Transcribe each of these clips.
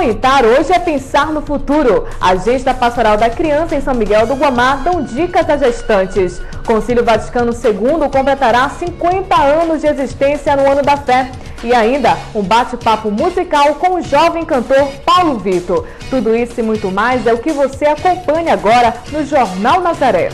Amamentar hoje é pensar no futuro. Agentes da Pastoral da Criança em São Miguel do Guamá dão dicas a gestantes. Concílio Vaticano II completará 50 anos de existência no Ano da Fé. E ainda um bate-papo musical com o jovem cantor Paulo Vitor. Tudo isso e muito mais é o que você acompanha agora no Jornal Nazaré.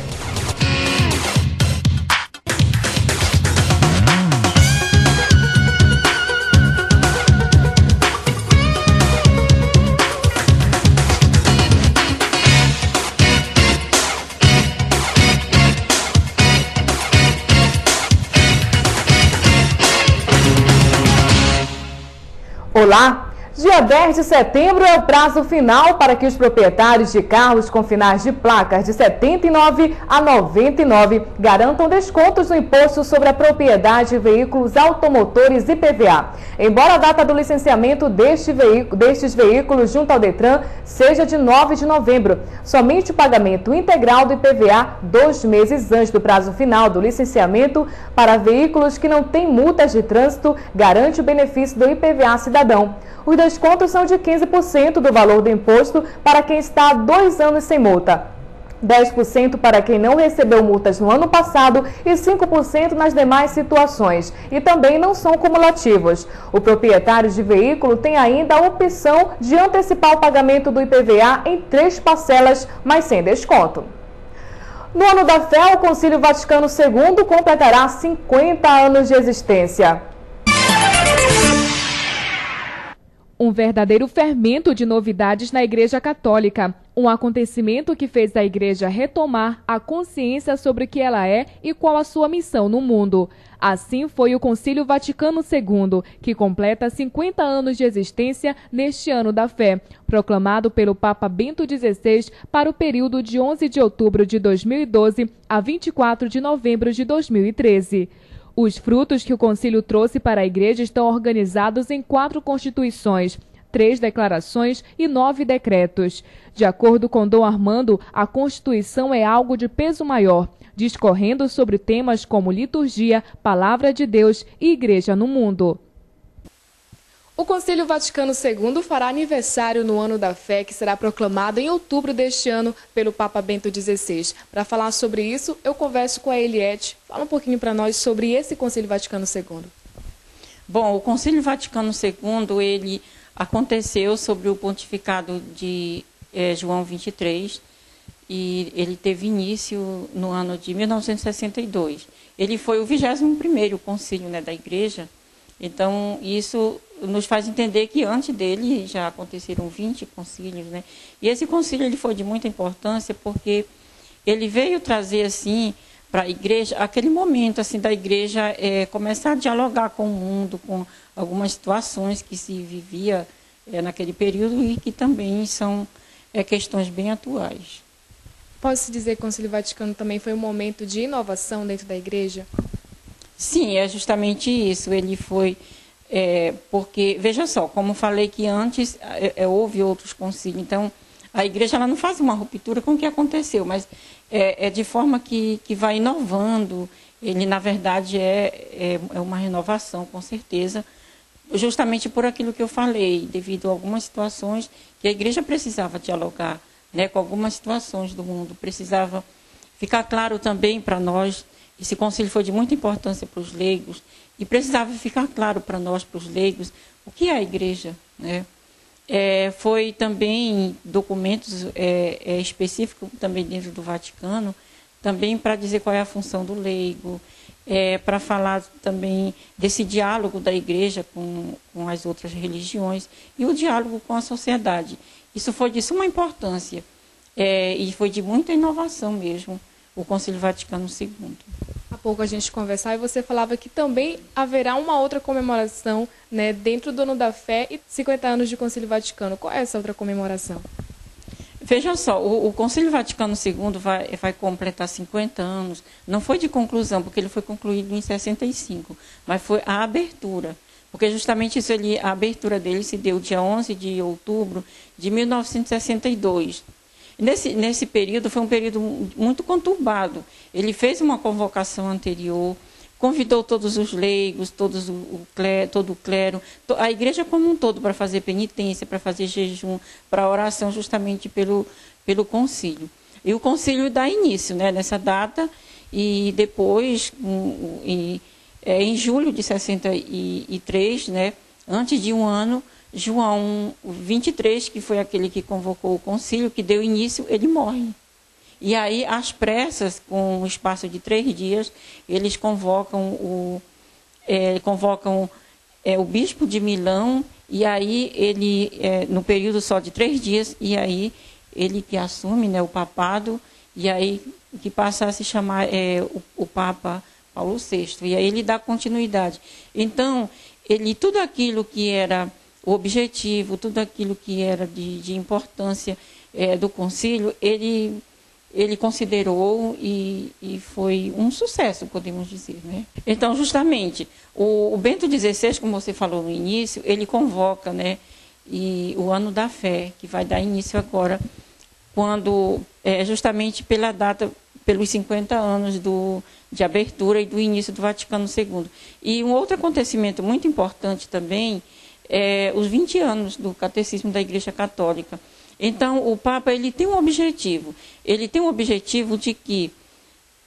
Olá! Dia 10 de setembro é o prazo final para que os proprietários de carros com finais de placas de 79 a 99 garantam descontos no imposto sobre a propriedade de veículos automotores IPVA. Embora a data do licenciamento destes veículos junto ao Detran seja de 9 de novembro, somente o pagamento integral do IPVA 2 meses antes do prazo final do licenciamento para veículos que não têm multas de trânsito garante o benefício do IPVA cidadão. Os descontos são de 15% do valor do imposto para quem está há 2 anos sem multa, 10% para quem não recebeu multas no ano passado e 5% nas demais situações. E também não são cumulativos. O proprietário de veículo tem ainda a opção de antecipar o pagamento do IPVA em 3 parcelas, mas sem desconto. No Ano da Fé, o Concílio Vaticano II completará 50 anos de existência. Um verdadeiro fermento de novidades na Igreja Católica. Um acontecimento que fez a Igreja retomar a consciência sobre o que ela é e qual a sua missão no mundo. Assim foi o Concílio Vaticano II, que completa 50 anos de existência neste Ano da Fé, proclamado pelo Papa Bento XVI para o período de 11 de outubro de 2012 a 24 de novembro de 2013. Os frutos que o concílio trouxe para a Igreja estão organizados em 4 constituições, 3 declarações e 9 decretos. De acordo com Dom Armando, a Constituição é algo de peso maior, discorrendo sobre temas como liturgia, palavra de Deus e Igreja no mundo. O Concílio Vaticano II fará aniversário no Ano da Fé, que será proclamado em outubro deste ano pelo Papa Bento XVI. Para falar sobre isso, eu converso com a Eliette. Fala um pouquinho para nós sobre esse Concílio Vaticano II. Bom, o Concílio Vaticano II, ele aconteceu sobre o pontificado de João XXIII e ele teve início no ano de 1962. Ele foi o 21º concílio, né, da Igreja. Então, isso nos faz entender que antes dele já aconteceram 20 concílios, né? E esse concílio ele foi de muita importância porque ele veio trazer assim para a Igreja aquele momento assim da Igreja começar a dialogar com o mundo, com algumas situações que se vivia naquele período e que também são questões bem atuais. Pode-se dizer que o Concílio Vaticano também foi um momento de inovação dentro da Igreja? Sim, é justamente isso. Ele foi, porque, veja só, como falei que antes houve outros concílios, então a Igreja ela não faz uma ruptura com o que aconteceu, mas é de forma que vai inovando. Ele, na verdade, é uma renovação, com certeza, justamente por aquilo que eu falei, devido a algumas situações que a Igreja precisava dialogar, né, com algumas situações do mundo. Precisava ficar claro também para nós. Esse concílio foi de muita importância para os leigos e precisava ficar claro para nós, para os leigos, o que é a Igreja, né? Foi também documentos específicos também dentro do Vaticano, também para dizer qual é a função do leigo, para falar também desse diálogo da Igreja com as outras religiões e o diálogo com a sociedade. Isso foi de suma importância e foi de muita inovação mesmo, o Concílio Vaticano II. Há pouco a gente conversava e você falava que também haverá uma outra comemoração, né, dentro do Ano da Fé e 50 anos de Concílio Vaticano. Qual é essa outra comemoração? Veja só, o Concílio Vaticano II vai completar 50 anos. Não foi de conclusão, porque ele foi concluído em 65, mas foi a abertura. Porque justamente isso, a abertura dele se deu dia 11 de outubro de 1962. Nesse período, foi um período muito conturbado. Ele fez uma convocação anterior convidou todos os leigos, todo o clero, a igreja como um todo, para fazer penitência, para fazer jejum, para oração, justamente pelo concílio. E o concílio dá início, né, nessa data, e depois, em julho de 63, né, antes de um ano, João 23, que foi aquele que convocou o concílio, que deu início, ele morre. E aí, às pressas, com um espaço de 3 dias, eles convocam o bispo de Milão, e aí ele, no período só de 3 dias, e aí ele que assume, né, o papado, e aí que passa a se chamar o Papa Paulo VI, e aí ele dá continuidade. Então, tudo aquilo que era o objetivo, tudo aquilo que era de importância do concílio, ele considerou e foi um sucesso, podemos dizer, né? Então, justamente, o Bento XVI, como você falou no início, ele convoca, né, o Ano da Fé, que vai dar início agora, quando justamente pela data, pelos 50 anos de abertura e do início do Vaticano II. E um outro acontecimento muito importante também é os 20 anos do Catecismo da Igreja Católica. Então, o Papa ele tem um objetivo de que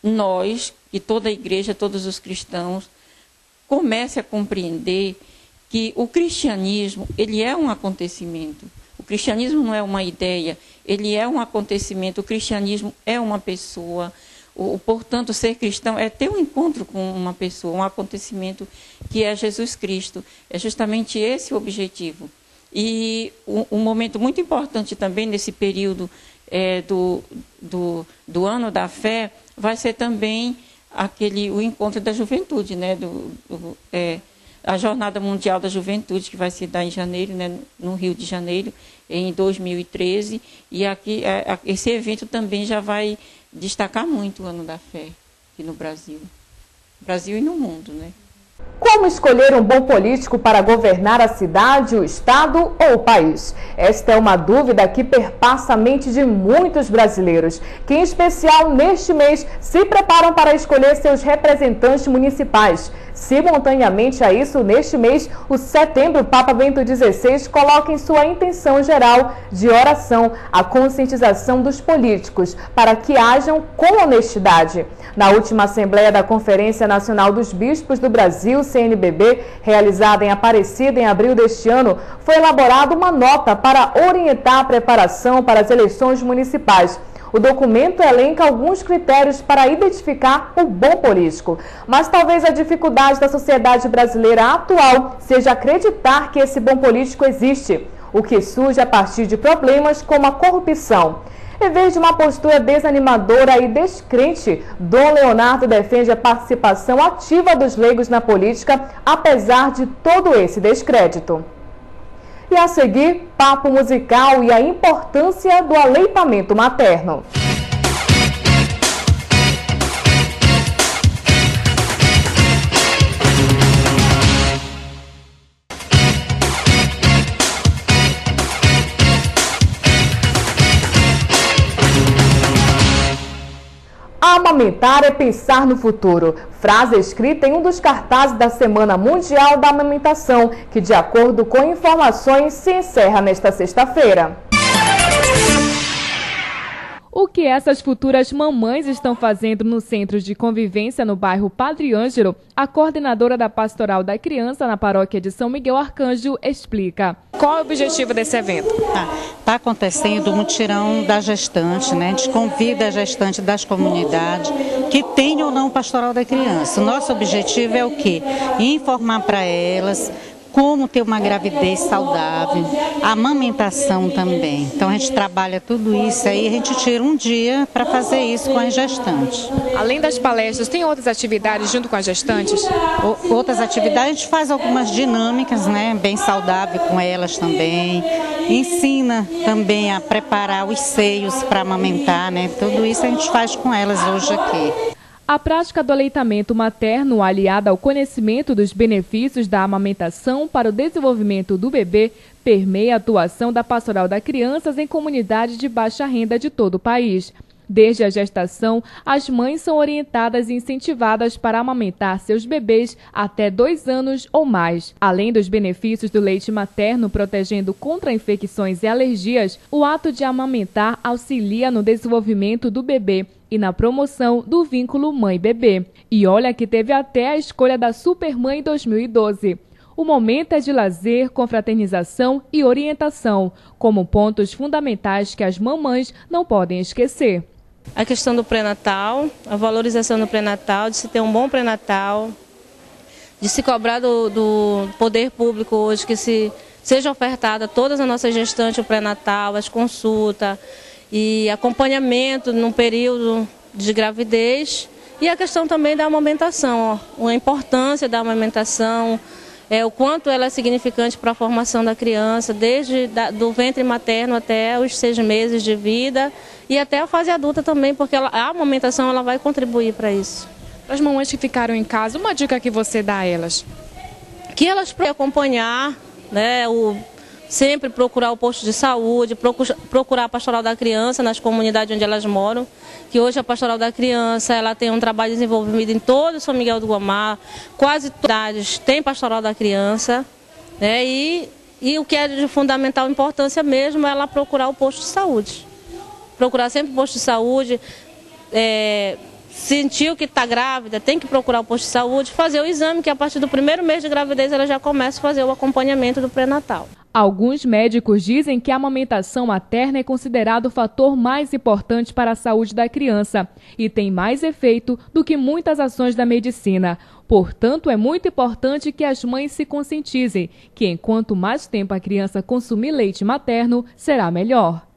nós, que toda a igreja, todos os cristãos, comece a compreender que o cristianismo, ele é um acontecimento. O cristianismo não é uma ideia, ele é um acontecimento, o cristianismo é uma pessoa. Portanto, ser cristão é ter um encontro com uma pessoa, um acontecimento que é Jesus Cristo. É justamente esse o objetivo. E um momento muito importante também nesse período do Ano da Fé vai ser também o encontro da juventude, né? A Jornada Mundial da Juventude, que vai se dar em janeiro, né? No Rio de Janeiro, em 2013. E aqui, esse evento também já vai destacar muito o Ano da Fé aqui no Brasil e no mundo, né? Como escolher um bom político para governar a cidade, o estado ou o país? Esta é uma dúvida que perpassa a mente de muitos brasileiros, que em especial neste mês se preparam para escolher seus representantes municipais. Simultaneamente a isso, neste mês, o setembro, o Papa Bento XVI coloca em sua intenção geral de oração a conscientização dos políticos para que hajam com honestidade. Na última Assembleia da Conferência Nacional dos Bispos do Brasil, CNBB, realizada em Aparecida em abril deste ano, foi elaborada uma nota para orientar a preparação para as eleições municipais. O documento elenca alguns critérios para identificar o bom político, mas talvez a dificuldade da sociedade brasileira atual seja acreditar que esse bom político existe, o que surge a partir de problemas como a corrupção. Em vez de uma postura desanimadora e descrente, Dom Leonardo defende a participação ativa dos leigos na política, apesar de todo esse descrédito. E a seguir, papo musical e a importância do aleitamento materno. Amamentar é pensar no futuro. Frase escrita em um dos cartazes da Semana Mundial da Amamentação, que, de acordo com informações, se encerra nesta sexta-feira. O que essas futuras mamães estão fazendo no Centro de Convivência no bairro Padre Ângelo, a coordenadora da Pastoral da Criança na paróquia de São Miguel Arcanjo explica. Qual é o objetivo desse evento? Está acontecendo o mutirão da gestante, né? A gente convida a gestante das comunidades que tenham ou não Pastoral da Criança. O nosso objetivo é o quê? Informar para elas como ter uma gravidez saudável, a amamentação também. Então a gente trabalha tudo isso aí, a gente tira um dia para fazer isso com as gestantes. Além das palestras, tem outras atividades junto com as gestantes? Outras atividades, a gente faz algumas dinâmicas, né, bem saudável com elas também. Ensina também a preparar os seios para amamentar, né? Tudo isso a gente faz com elas hoje aqui. A prática do aleitamento materno, aliada ao conhecimento dos benefícios da amamentação para o desenvolvimento do bebê, permeia a atuação da Pastoral das Crianças em comunidades de baixa renda de todo o país. Desde a gestação, as mães são orientadas e incentivadas para amamentar seus bebês até 2 anos ou mais. Além dos benefícios do leite materno protegendo contra infecções e alergias, o ato de amamentar auxilia no desenvolvimento do bebê e na promoção do vínculo mãe-bebê. E olha que teve até a escolha da Supermãe 2012. O momento é de lazer, confraternização e orientação, como pontos fundamentais que as mamães não podem esquecer. A questão do pré-natal, a valorização do pré-natal, de se ter um bom pré-natal, de se cobrar do poder público hoje que seja ofertada a todas as nossas gestantes o pré-natal, as consultas e acompanhamento no período de gravidez. E a questão também da amamentação, a importância da amamentação, o quanto ela é significante para a formação da criança, desde do ventre materno até os 6 meses de vida e até a fase adulta também, porque a amamentação ela vai contribuir para isso. Para as mamães que ficaram em casa, uma dica que você dá a elas? Que elas acompanhar, né, sempre procurar o posto de saúde, procurar a Pastoral da Criança nas comunidades onde elas moram, que hoje a Pastoral da Criança ela tem um trabalho desenvolvido em todo São Miguel do Guamá, quase todas as cidades tem Pastoral da Criança, né, e o que é de fundamental importância mesmo é ela procurar o posto de saúde. Procurar sempre o posto de saúde, sentiu que está grávida, tem que procurar o posto de saúde, fazer o exame, que a partir do 1º mês de gravidez ela já começa a fazer o acompanhamento do pré-natal. Alguns médicos dizem que a amamentação materna é considerado o fator mais importante para a saúde da criança e tem mais efeito do que muitas ações da medicina. Portanto, é muito importante que as mães se conscientizem que enquanto mais tempo a criança consumir leite materno, será melhor.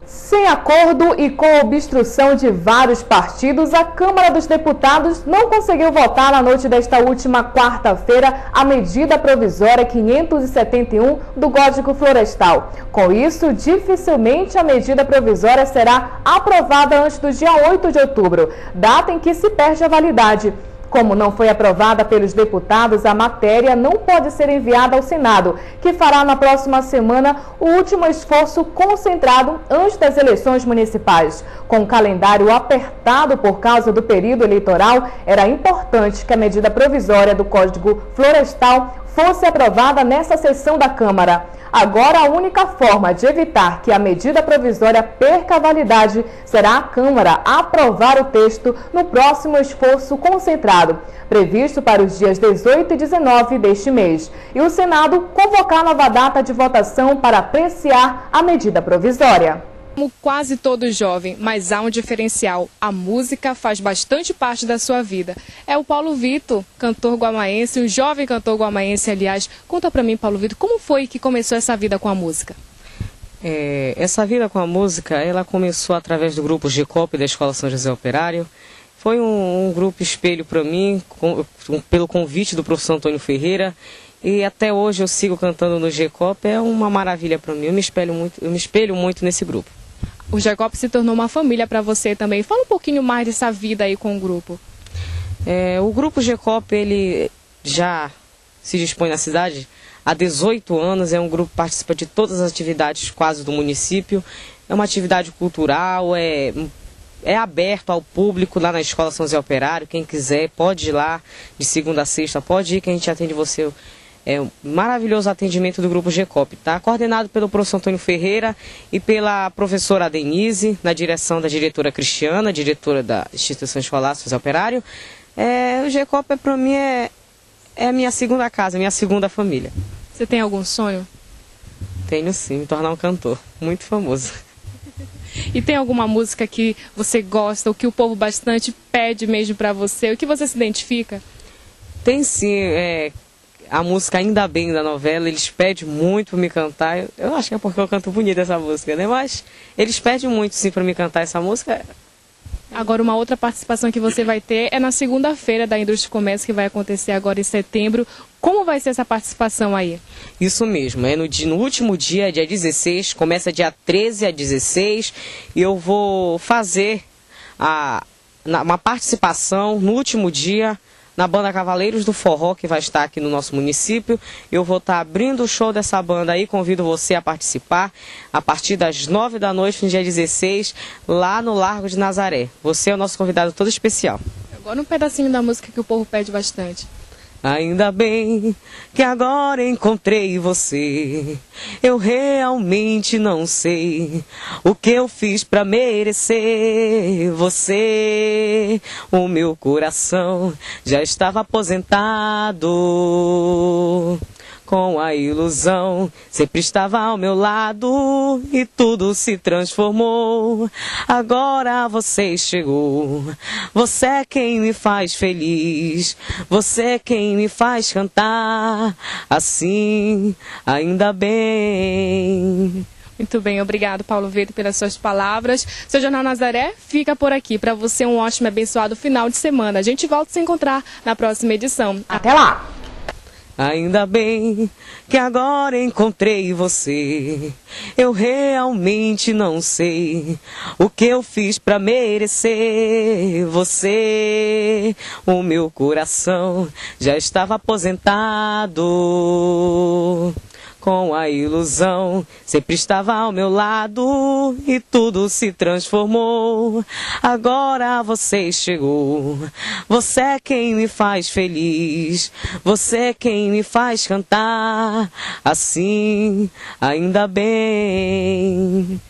Sem acordo e com obstrução de vários partidos, a Câmara dos Deputados não conseguiu votar na noite desta última quarta-feira a medida provisória 571 do Código Florestal. Com isso, dificilmente a medida provisória será aprovada antes do dia 8 de outubro, data em que se perde a validade. Como não foi aprovada pelos deputados, a matéria não pode ser enviada ao Senado, que fará na próxima semana o último esforço concentrado antes das eleições municipais. Com o calendário apertado por causa do período eleitoral, era importante que a medida provisória do Código Florestal fosse aprovada nessa sessão da Câmara. Agora, a única forma de evitar que a medida provisória perca a validade será a Câmara aprovar o texto no próximo esforço concentrado, previsto para os dias 18 e 19 deste mês, e o Senado convocar nova data de votação para apreciar a medida provisória. Como quase todo jovem, mas há um diferencial. A música faz bastante parte da sua vida. É o Paulo Vitor, cantor guamaense, um jovem cantor guamaense, aliás. Conta pra mim, Paulo Vitor, como foi que começou essa vida com a música? Essa vida com a música, ela começou através do grupo GECOP da Escola São José Operário. Foi um grupo espelho para mim, pelo convite do professor Antônio Ferreira. E até hoje eu sigo cantando no GECOP, é uma maravilha para mim. Eu me espelho muito nesse grupo. O GECOP se tornou uma família para você também. Fala um pouquinho mais dessa vida aí com o grupo. O grupo GECOP, ele já se dispõe na cidade há 18 anos. É um grupo que participa de todas as atividades quase do município. É uma atividade cultural, é aberto ao público lá na Escola São José Operário. Quem quiser pode ir lá de segunda a sexta, pode ir que a gente atende você. É um maravilhoso atendimento do Grupo GECOP, tá? Coordenado pelo professor Antônio Ferreira e pela professora Denise, na direção da diretora Cristiana, diretora da Instituição Escolar São José Operário. O GECOP para mim é a minha segunda casa, minha segunda família. Você tem algum sonho? Tenho sim, me tornar um cantor muito famoso. E tem alguma música que você gosta, ou que o povo bastante pede mesmo para você, o que você se identifica? Tem sim, a música Ainda Bem da novela, eles pedem muito para me cantar. Eu acho que é porque eu canto bonito essa música, né? Mas eles pedem muito sim para me cantar essa música. Agora, uma outra participação que você vai ter é na segunda-feira da Indústria e Comércio, que vai acontecer agora em setembro. Como vai ser essa participação aí? Isso mesmo, no último dia 16, começa dia 13 a 16, e eu vou fazer uma participação no último dia, na banda Cavaleiros do Forró, que vai estar aqui no nosso município. Eu vou estar abrindo o show dessa banda aí, convido você a participar a partir das 9 da noite, no dia 16, lá no Largo de Nazaré. Você é o nosso convidado todo especial. Agora um pedacinho da música que o povo pede bastante. Ainda bem que agora encontrei você. Eu realmente não sei o que eu fiz pra merecer você. O meu coração já estava aposentado. Com a ilusão, sempre estava ao meu lado e tudo se transformou. Agora você chegou, você é quem me faz feliz, você é quem me faz cantar assim, ainda bem. Muito bem, obrigado, Paulo Vitor, pelas suas palavras. Seu Jornal Nazaré fica por aqui. Para você, um ótimo e abençoado final de semana. A gente volta a se encontrar na próxima edição. Até lá! Ainda bem que agora encontrei você. Eu realmente não sei o que eu fiz pra merecer você. O meu coração já estava aposentado. Com a ilusão, sempre estava ao meu lado e tudo se transformou. Agora você chegou, você é quem me faz feliz, você é quem me faz cantar assim, ainda bem.